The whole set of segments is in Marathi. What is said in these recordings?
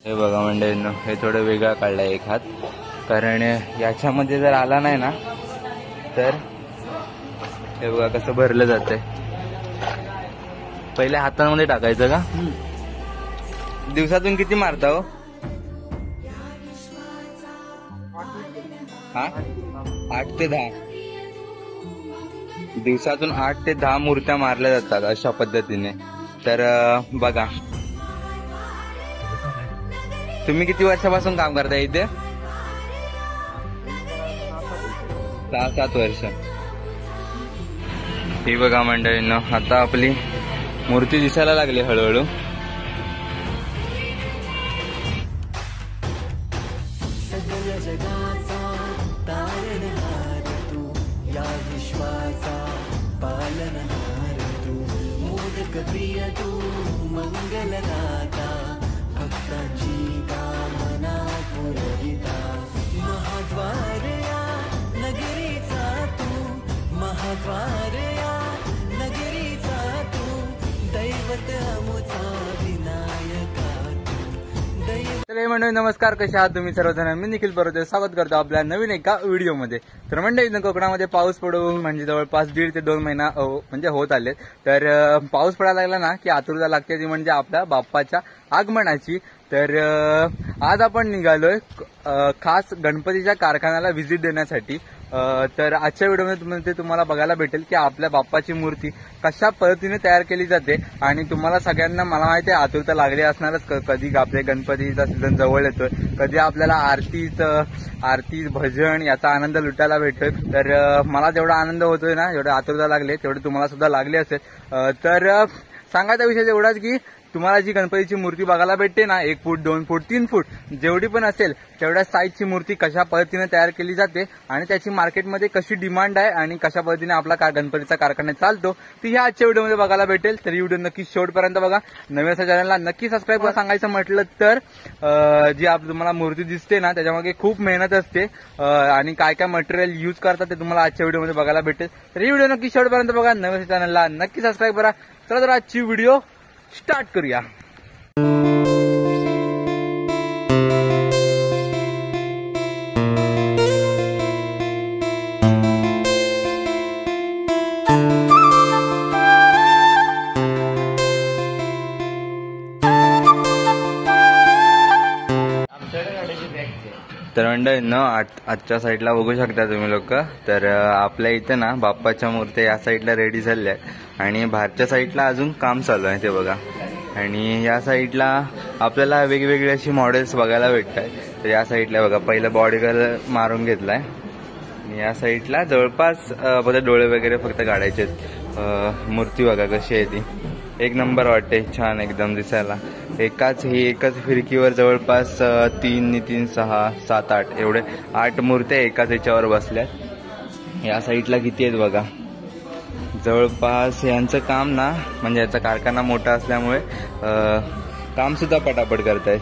हे बघा मंडळींनो, हे थोडं वेगळा काढलाय एक हात, कारण याच्यामध्ये जर आला नाही ना तर हे बघा कसं भरलं जातंय. पहिले हातांमध्ये टाकायचं का? दिवसातून किती मारता हो? हा 8 ते 10 दिवसातून 8 ते 10 मूर्त्या मारल्या जातात अशा पद्धतीने. तर बघा, तुम्ही किती वर्षापासून काम करता इथे? 6-7 वर्ष. ही बघा मंडळींनो, आता आपली मूर्ती दिसायला लागली हळूहळू. तर मंडळी नमस्कार, कशा आहात तुम्ही सर्वजण? मी निखिल बरोबर स्वागत करतो आपल्या नवीन एका व्हिडिओमध्ये. तर मंडळी कोकणामध्ये पाऊस पडून म्हणजे जवळपास 1.5 ते 2 महिना म्हणजे होत आले. तर पाऊस पडायला लागला ना की आतुरता लागते, ती म्हणजे आपल्या बाप्पाच्या आगमनाची. तर आज आपण निघालोय खास गणपतीच्या कारखान्याला व्हिजिट देण्यासाठी. तर आजच्या व्हिडिओमध्ये तुम्हाला बघायला भेटेल की आपल्या बाप्पाची मूर्ती कशा पद्धतीने तयार केली जाते. आणि तुम्हाला सगळ्यांना मला माहिती आहे आतुरता लागली असणारच, कधी आपल्या गणपतीचा सीझन जवळ येतोय, कधी आपल्याला आरती भजन याचा आनंद लुटायला भेटतोय. तर मला जेवढा आनंद होतोय ना, जेवढे आतुरता लागले तेवढे तुम्हाला सुद्धा लागले असेल. तर सांगायचा विषय एवढाच की तुम्हाला जी गणपतीची मूर्ती बघायला भेटते ना, 1 फूट 2 फूट 3 फूट जेवढी पण असेल तेवढ्या साईजची मूर्ती कशा पद्धतीने तयार केली जाते आणि त्याची मार्केटमध्ये कशी डिमांड आहे आणि कशा पद्धतीने आपला गणपतीचा कारखाना चालतो ती ह्या आजच्या व्हिडिओमध्ये बघायला भेटेल. तर व्हिडिओ नक्की शेवटपर्यंत बघा. नव्या चॅनलला नक्की सबस्क्राईब करा. सांगायचं म्हटलं तर जी तुम्हाला मूर्ती दिसते ना त्याच्यामध्ये खूप मेहनत असते आणि काय काय मटेरियल यूज करतात ते तुम्हाला आजच्या व्हिडिओमध्ये बघायला भेटेल. तर ही व्हिडिओ नक्की शेवटपर्यंत बघा. नव्या चॅनलला नक्की सबस्क्राईब करा. चला तर आजची व्हिडिओ स्टार्ट करूया. तर मंडळींनो, आजच्या साईडला बघू शकता तुम्ही लोक. तर आपल्या इथे ना बाप्पाच्या मूर्त्या या साईडला रेडी झाल्या आहेत आणि बाहेरच्या साईडला अजून काम चालू आहे ते बघा. आणि या साईडला आपल्याला वेगवेगळी अशी मॉडेल्स बघायला भेटतात. तर या साईडला बघा, पहिला बॉडी कलर मारून घेतलाय आणि या साईडला जवळपास बघा डोळे वगैरे फक्त काढायचे. मूर्ती बघा कशी आहे, ती एक नंबर वाटते, छान एकदम दिसायला. एकाच फिरकीवर जवळपास 3 × 3 = 6, 7, 8 एवढे 8 मूर्त्या एकाच याच्यावर बसल्यात. या साईडला किती आहेत बघा. जवळपास यांचं काम ना, म्हणजे याचा कारखाना मोठा असल्यामुळे काम सुद्धा पटापट करतायत.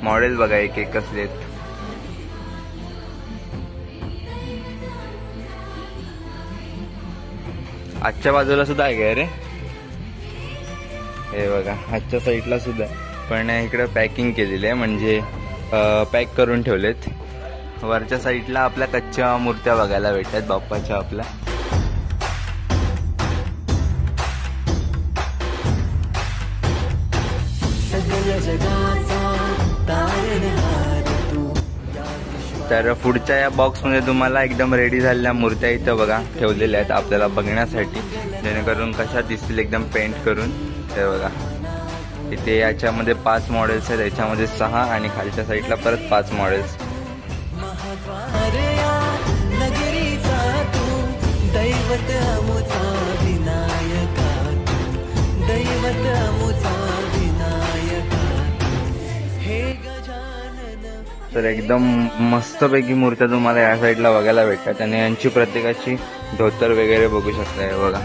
मॉडेल बघा एक एक कसले आहेत. आजच्या बाजूला सुद्धा आहे का रे? हे बघा आजच्या साईडला सुद्धा, पण इकडे पॅकिंग केलेली आहे, म्हणजे पॅक करून ठेवलेत. वरच्या साईडला आपल्या कच्च्या मूर्त्या बघायला भेटतात बाप्पाच्या आपल्या. तर पुढच्या या बॉक्समध्ये तुम्हाला एकदम रेडी झालेल्या मूर्त्या इथं बघा ठेवलेल्या आहेत आपल्याला बघण्यासाठी, जेणेकरून कशा दिसतील एकदम पेंट करून. ते बघा इथे याच्यामध्ये 5 मॉडेल्स आहेत, याच्यामध्ये 6 आणि खालच्या साईडला परत 5 मॉडेल्स. तर एकदम मस्तपैकी मूर्त्या तुम्हाला या साईडला बघायला भेटतात. आणि यांची प्रत्येकाची धोतर वगैरे बघू शकता. बघा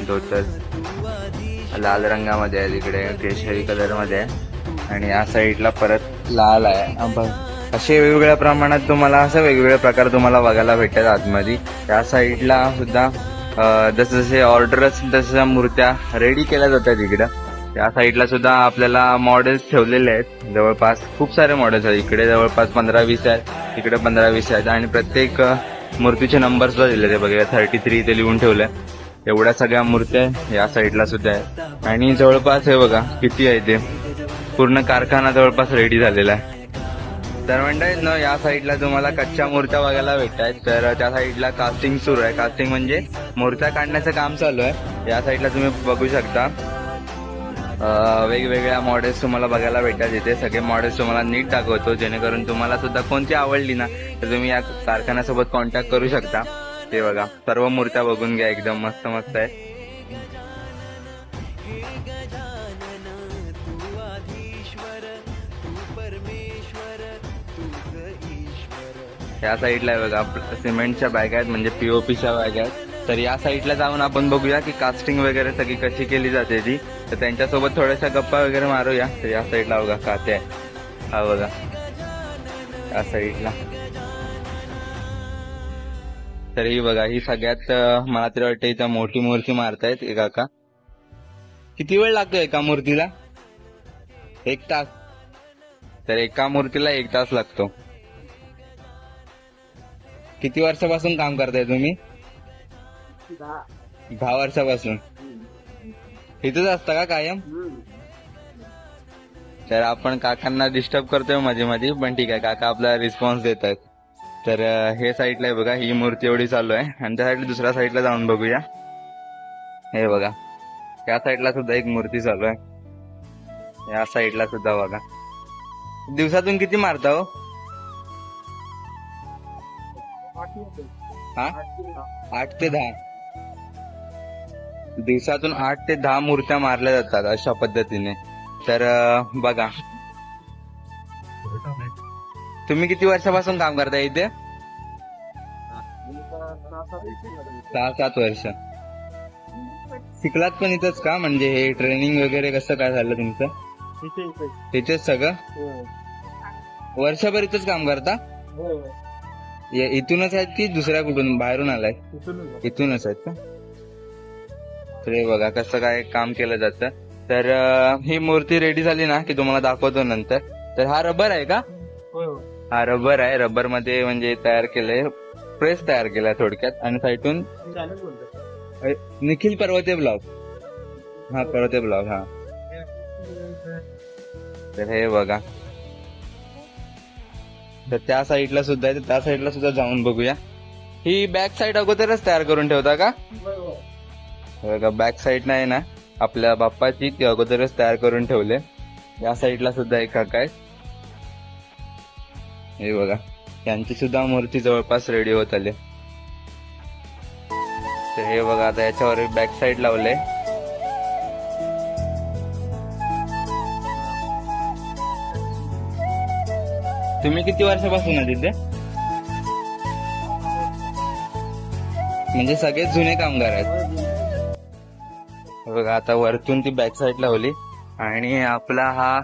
धोतर लाल रंगामध्ये आहे, तिकडे केशरी कलरमध्ये आहे आणि या साईडला परत लाल आहे. असे वेगवेगळ्या प्रमाणात तुम्हाला असं वेगवेगळे प्रकार तुम्हाला बघायला भेटतात आतमध्ये. या साईडला सुद्धा जसे जसे ऑर्डर असतील तशा मूर्त्या रेडी केल्या जातात इकडं. त्या साईडला सुद्धा आपल्याला मॉडेल्स ठेवलेले आहेत, जवळपास खूप सारे मॉडेल्स आहेत. इकडे जवळपास 15-20 आहेत, इकडे 15-20 आहेत आणि प्रत्येक मूर्तीचे नंबर सुद्धा दिले ते बघा 33 इथे लिहून ठेवलंय. एवढ्या सगळ्या मूर्त्या या साईडला सुद्धा आहेत आणि जवळपास हे बघा किती आहे ते, पूर्ण कारखाना जवळपास रेडी झालेला आहे. तर म्हणतायत ना या साईडला तुम्हाला कच्च्या मूर्त्या बघायला भेटतात. तर त्या साईडला कास्टिंग सुरू आहे. कास्टिंग म्हणजे मूर्त्या काढण्याचं काम चालू आहे. या साईडला तुम्ही बघू शकता वेगवेगळ्या मॉडेल्स तुम्हाला बघायला भेटतात. इथे सगळे मॉडेल्स तुम्हाला नीट दाखवतो, जेणेकरून तुम्हाला सुद्धा कोणती आवडली ना तर तुम्ही या कारखान्यासोबत कॉन्टॅक्ट करू शकता. ते बघा सर्व मूर्त्या बघून घ्या, एकदम मस्त मस्त आहे. या साईडला आहे बघा सिमेंटच्या बॅग आहेत, म्हणजे पीओपीच्या बॅग आहेत. तर या साईडला जाऊन आपण बघूया की कास्टिंग वगैरे सगळी कशी केली जाते ती. तर त्यांच्यासोबत थोड्याशा गप्पा वगैरे मारूया. तर या साईडला बघा काते आहे, हा बघा या साईडला. तर ही बघा ही सगळ्यात मला तरी वाटतं इथं मोठी मूर्ती मारतायत हे काका. किती वेळ लागतो एका मूर्तीला? 1 तास. तर एका मूर्तीला 1 तास लागतो. किती वर्षापासून काम करताय तुम्ही? 10 वर्षापासून. इथेच असता का कायम? तर आपण काकांना डिस्टर्ब करतोय मध्ये मध्ये, पण ठीक आहे काका आपला रिस्पॉन्स देत आहेत. तर हे साईडला आहे बघा ही मूर्ती एवढी चालू आहे आणि त्या साईडला दुसऱ्या साईडला जाऊन बघूया. हे बघा या साईडला सुद्धा एक मूर्ती चालू आहे. या साईडला सुद्धा बघा. दिवसातून किती मारता हो? हा 8 ते 10. दिवसातून 8 ते 10 मूर्त्या मारल्या जातात अशा पद्धतीने. तर बघा तुम्ही किती वर्षापासून काम करताय इथे? 6-7 वर्ष. शिकलात पण इथंच का? म्हणजे हे ट्रेनिंग वगैरे कसं काय झालं तुमचं? इथेच सगळं वर्षभर इथंच काम करता? इथूनच आहेत की दुसऱ्या कुठून बाहेरून आलाय? इथूनच आहेत का? तर हे बघा कसं काय काम केलं जातं. तर ही मूर्ती रेडी झाली ना की तुम्हाला दाखवतो नंतर. तर हा रबर आहे का? हा रबर आहे. रबर मध्ये म्हणजे तयार केलंय, प्रेस तयार केलाय थोडक्यात. आणि साईडून निखिल पर्वते ब्लॉग. हा पर्वते ब्लॉग. हा तर हे बघा. तर त्या साईडला सुद्धा आहे, त्या साईडला सुद्धा जाऊन बघूया. ही बॅक साईड अगोदरच तयार करून ठेवता का? बघा बॅक साईड नाही ना आपल्या बाप्पाची, ती अगोदरच तयार करून ठेवले. या साईडला सुद्धा एक काका आहे. हे बघा यांची सुद्धा मूर्ती जवळपास रेडी होत आली. तर हे बघा आता याच्यावर बॅक साईड लावले. तुम्ही किती वर्षापासून आहे तिथे? म्हणजे सगळेच जुने कामगार आहेत. बघा आता वरतून ती बॅक साईड लावली आणि आपला हा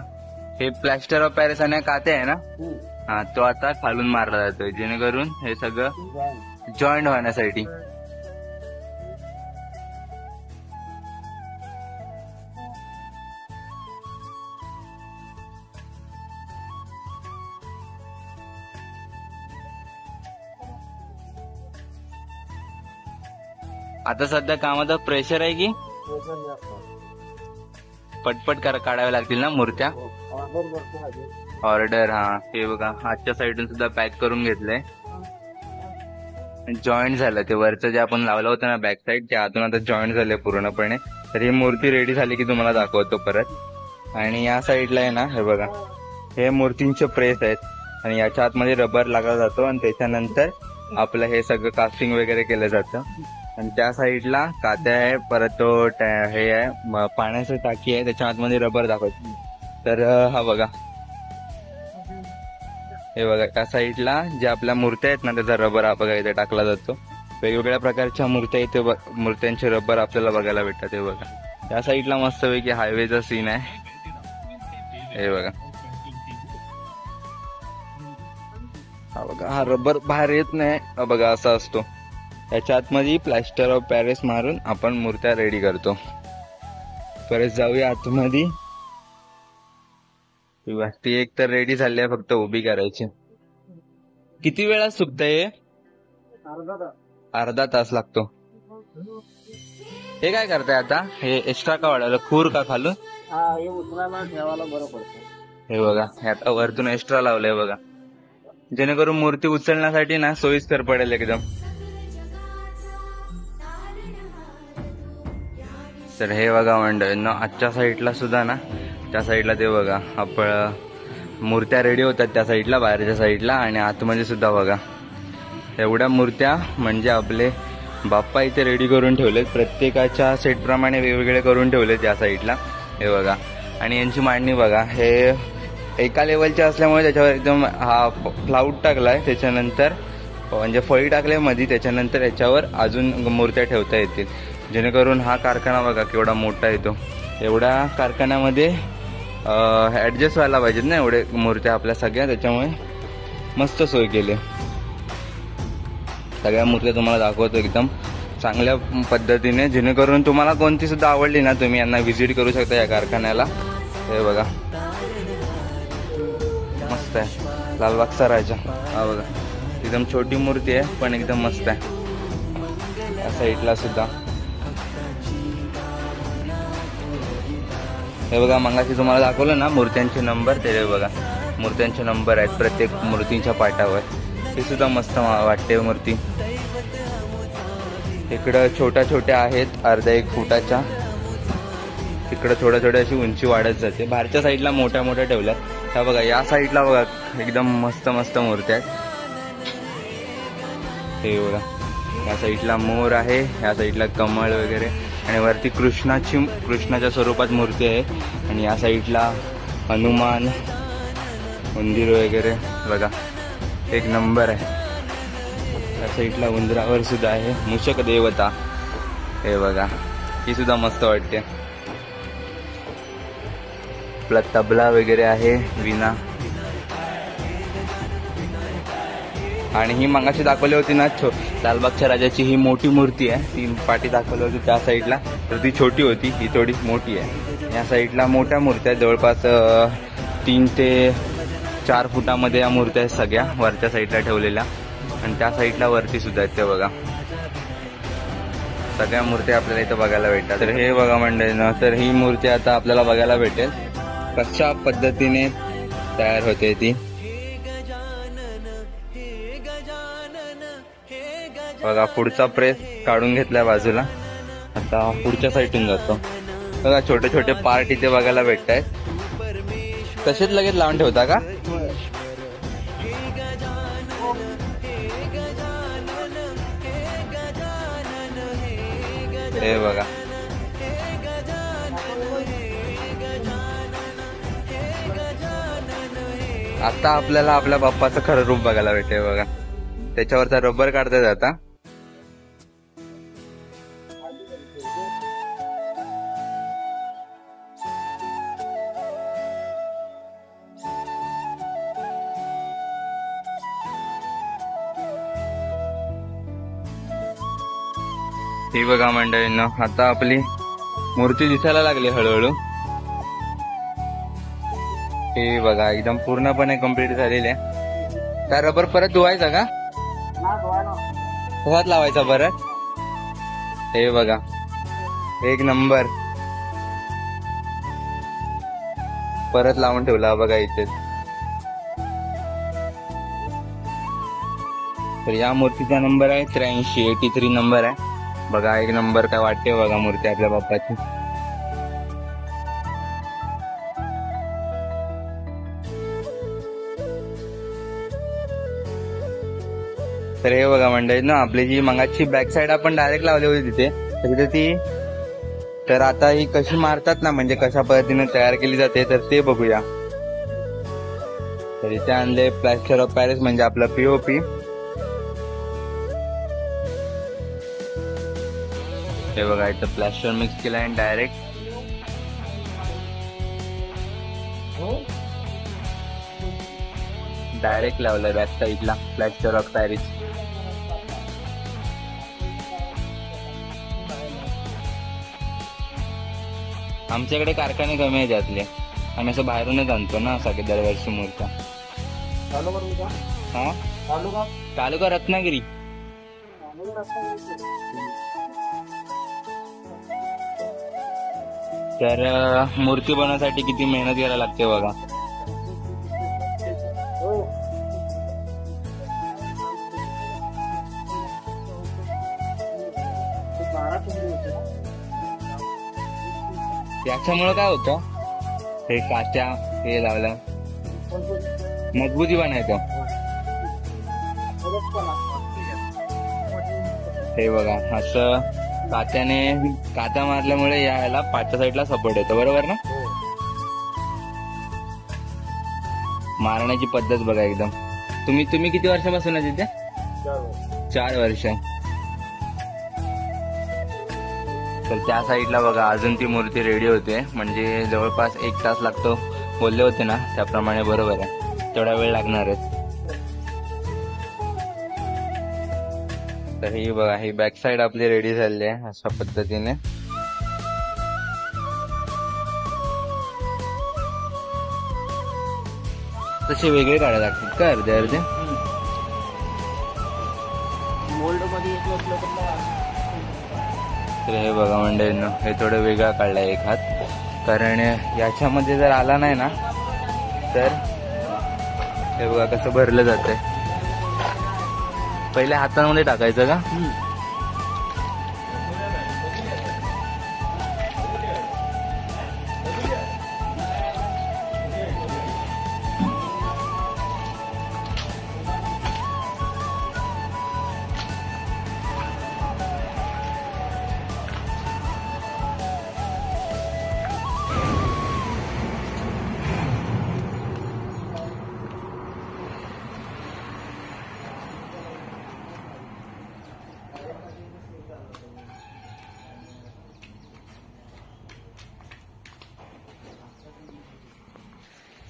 हे प्लॅस्टर ऑफ पॅरिस आणि काते आहे ना, हा तो आता खालून मारला जातोय, जेणेकरून हे सगळं जॉईंट होण्यासाठी. आता सध्या कामाचा प्रेशर आहे की पटपट काढाव्या लागतील ना मूर्त्या? ऑर्डर. हा हे बघा आजच्या साईडून सुद्धा पॅक करून घेतलंय, जॉईंट झालं. ते वरचं जे आपण लावलं होतं ना बॅक साईड, त्या आतून आता जॉईंट झाले पूर्णपणे. तर ही मूर्ती रेडी झाली की तुम्हाला दाखवतो परत. आणि या साईडला आहे ना हे बघा हे मूर्तींचे प्रेस आहेत आणि याच्या आतमध्ये रबर लागला जातो आणि त्याच्यानंतर आपलं हे सगळं कास्टिंग वगैरे केलं जातं. आणि त्या साईडला कात्या आहे, परत तो हे आहे पाण्याची टाकी आहे, त्याच्या आतमध्ये रबर दाखवतो. तर हा बघा हे बघा त्या साईडला ज्या आपल्या मूर्त्या आहेत ना त्याचा रबर हा बघा इथे टाकला जातो. वेगवेगळ्या प्रकारच्या मूर्त्या इथे मूर्त्यांचे रबर आपल्याला बघायला भेटतात. हे बघा त्या साईडला मस्तपैकी हायवेचा सीन आहे. हे बघा हा बघा हा रबर बाहेर येत नाही, हा बघा असा असतो. याच्या आतमध्ये प्लॅस्टर ऑफ पॅरिस मारून आपण मूर्त्या रेडी करतो. परत जाऊया आतमध्ये. ती एक तर रेडी झाली आहे, फक्त उभी करायची. किती वेळात सुकतंय? अर्धा तास लागतो. हे काय करताय आता? हे एक्स्ट्रा का वाढवलं? खूर का खालून? हे उचलायला ठेवायला बरं पडतं. हे बघा, हे आता वरतून एक्स्ट्रा लावलंय बघा, जेणेकरून मूर्ती उचलण्यासाठी ना सोयीस्कर पडेल एकदम. तर हे बघा मंडळींनो, आजच्या साईडला सुद्धा ना, त्या साईडला ते बघा आपण मूर्त्या रेडी होतात त्या साईडला, बाहेरच्या साईडला, आणि आतमध्ये सुद्धा बघा एवढ्या मूर्त्या म्हणजे आपले बाप्पा इथे रेडी करून ठेवलेत. प्रत्येकाच्या सेट प्रमाणे वेगवेगळे करून ठेवलेत या साईडला. हे बघा, आणि यांची मांडणी बघा, हे एका लेवलचे असल्यामुळे त्याच्यावर एकदम हा क्लाउड टाकलाय, त्याच्यानंतर म्हणजे फळी टाकले मध्ये, त्याच्यानंतर याच्यावर अजून मूर्त्या ठेवता येतील, जेणेकरून हा कारखाना बघा केवढा मोठा येतो. एवढ्या कारखान्यामध्ये ऍडजस्ट व्हायला पाहिजेत ना एवढे मूर्त्या आपल्या सगळ्या, त्याच्यामुळे मस्त सोय केली. सगळ्या मूर्त्या तुम्हाला दाखवतो एकदम चांगल्या पद्धतीने, जेणेकरून तुम्हाला कोणती सुद्धा आवडली ना तुम्ही यांना व्हिजिट करू शकता या कारखान्याला. हे बघा मस्त आहे, लालबागचा राजा. हा बघा एकदम छोटी मूर्ती आहे पण एकदम मस्त आहे. या साईडला सुद्धा हे बघा, मगाशी तुम्हाला दाखवलं ना मूर्त्यांचे नंबर, ते बघा मूर्त्यांचे नंबर आहेत प्रत्येक मूर्तीच्या पाटावर. हे सुद्धा मस्त वाटते मूर्ती. इकडं छोट्या छोट्या आहेत अर्धा 1 फुटाच्या, तिकडं थोड्या थोड्या अशी उंची वाढत जाते. बाहेरच्या साईडला मोठ्या मोठ्या ठेवल्यात. ह्या बघा, या साईडला बघा एकदम मस्त मस्त मूर्त्या आहेत. हे बघा, या साईडला मोर आहे, या साईडला कमळ वगैरे, आणि वरती कृष्णाच्या स्वरूपात मूर्ती आहे, आणि या साईडला हनुमान मंदिर वगैरे बघा एक नंबर आहे. या साईडला उंदरावर सुद्धा आहे मूषक देवता. हे बघा, ही सुद्धा मस्त वाटते. आपला तबला वगैरे आहे, विना. आणि ही मगाशी दाखवली होती ना लालबागच्या राजाची ही मोठी मूर्ती आहे, ती पाठी दाखवली होती त्या साईडला, तर ती छोटी होती, ही थोडी मोठी आहे. या साईडला मोठ्या मूर्त्या आहेत, जवळपास 3 ते 4 फुटामध्ये या मूर्त्या आहेत सगळ्या वरच्या साईडला ठेवलेल्या, आणि त्या साईडला वरती सुद्धा आहेत. ते बघा सगळ्या मूर्त्या आपल्याला इथं बघायला भेटतात. तर हे बघा मंडळींनो, तर ही मूर्ती आता आपल्याला बघायला भेटेल कशा पद्धतीने तयार होते ती. बघा पुढचा प्रेस काढून घेतलाय बाजूला, आता पुढच्या साईडून जातो. बघा छोटे छोटे पार्ट इथे बघायला भेटत आहेत. तसेच लगेच लावून ठेवता का? हे बघा, आता आपल्याला आपल्या बाप्पाचं खरं रूप बघायला भेटते. बघा त्याच्यावरचा रबर काढता जाता. ही बघा मंडळींनो, आता आपली मूर्ती दिसायला लागली हळूहळू. हे बघा एकदम पूर्णपणे कम्प्लीट झालेली आहे. त्या रबर परत धुवायचा का? तसाच लावायचा परत. हे बघा एक नंबर परत लावून ठेवला बघा इथे. तर या मूर्तीचा नंबर आहे 83 नंबर आहे. बघा एक नंबर काय वाटते बघा मूर्ती आपल्या बाप्पाची. तर हे बघा मंडळी ना, आपली जी मंगाची बॅक साईड आपण डायरेक्ट लावली होती तिथे ती, तर आता ही कशी मारतात ना, म्हणजे कशा पद्धतीने तयार केली जाते तर ते बघूया. तर इथे आणले प्लॅस्टर ऑफ पॅरिस म्हणजे आपलं पीओपी. हे बघा इथं प्लॅस्टर मिक्स केलं आहे डायरेक्ट लावलंय बॅक साईडला प्लॅस्टर ऑफ पॅरिस. आमच्याकडे कारखाने कमी आहेत त्यातले. आम्ही असं बाहेरूनच आणतो ना सगळे दरवर्षी मूर्त्या. हा तालुका रत्नागिरी. तर मूर्ती बनवण्यासाठी किती मेहनत करायला लागते बघा. त्याच्यामुळे काय होतं हे काच्या हे लावलं मजबूती बनायचं. हे बघा असं कात्या मारल्यामुळे यायला पाठच्या साईडला सपोर्ट येतो बरोबर ना. मारण्याची पद्धत बघा एकदम. तुम्ही किती वर्षापासून आहे तिथे? 4 वर्ष. तर त्या साईडला बघा अजून ती मूर्ती रेडी होते. म्हणजे जवळपास 1 तास लागतो बोलले होते ना त्याप्रमाणे बरोबर आहे. तेवढा वेळ लागणार आहे. तर ही बघा ही बॅक साईड आपली रेडी झाली आहे अशा पद्धतीने. तसे वेगळे काढायला लागतात का अर्धे अर्धे? मोल्ड मध्ये तर हे बघा मंडळींनो हे थोडं वेगळा काढलाय एक हात. कारण याच्यामध्ये जर आला नाही ना तर हे बघा कसं भरलं जातंय. पहिले हातांमध्ये टाकायचं का?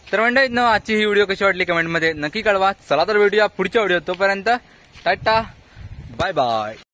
तर मंडळी आजची ही व्हिडिओ कशी वाटली कमेंटमध्ये नक्की कळवा. चला तर भेटूया पुढच्या व्हिडिओ. तोपर्यंत टाटा बाय बाय.